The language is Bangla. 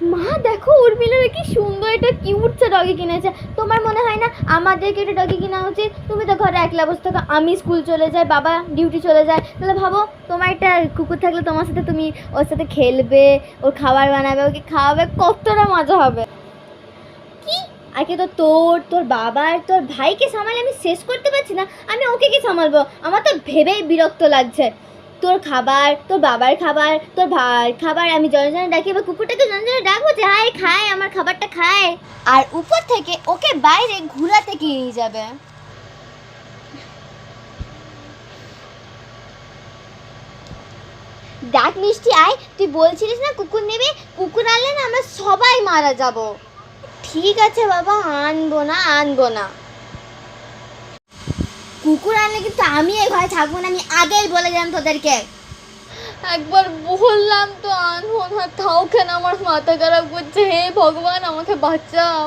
মা দেখো উর্মিলার কি সুন্দর একটা কিউট সা ডগি কিনেছে। তোমার মনে হয় না আমাদেরকে একটা ডগি কেনা উচিত? তুমি তো ঘরে একলা বসে থাকো, আমি স্কুল চলে যাই, বাবা ডিউটি চলে যায়, তাহলে ভাবো তোমার একটা কুকুর থাকলে তোমার সাথে তুমি ওর সাথে খেলবে, ওর খাবার বানাবে, ওকে খাওয়াবে, কতটা মজা হবে। কি আগে তো তোর বাবার তোর ভাইকে সামালে আমি শেষ করতে পারছি না, আমি ওকে কি সামালবো? আমার তো ভেবেই বিরক্ত লাগছে। তোর খাবার, তোর বাবার খাবার, তোর ভাইয়ের খাবার আমি জনে জনে ডাকি, এবার কুকুরটাকে জনে জনে ডাকবো যে হাই খায়, আমার খাবারটা খায়, আর উপর থেকে ওকে বাইরে ঘোরাতে কি নিয়ে যাবে। দেখ মিষ্টি আয়, তুই বলছিলিস না কুকুর নেবে, কুকুর আনলে না আমরা সবাই মারা যাব। ঠিক আছে বাবা, আনবো না আনবো না। কুকুর আনলে কিন্তু আমি এই ঘরে থাকবো না, আমি আগেই বলে দিলাম তোদেরকে। একবার বললাম তো আনবো না, তাও কেন আমার মাথা খারাপ করছে। হে ভগবান, আমাকে বাঁচাও।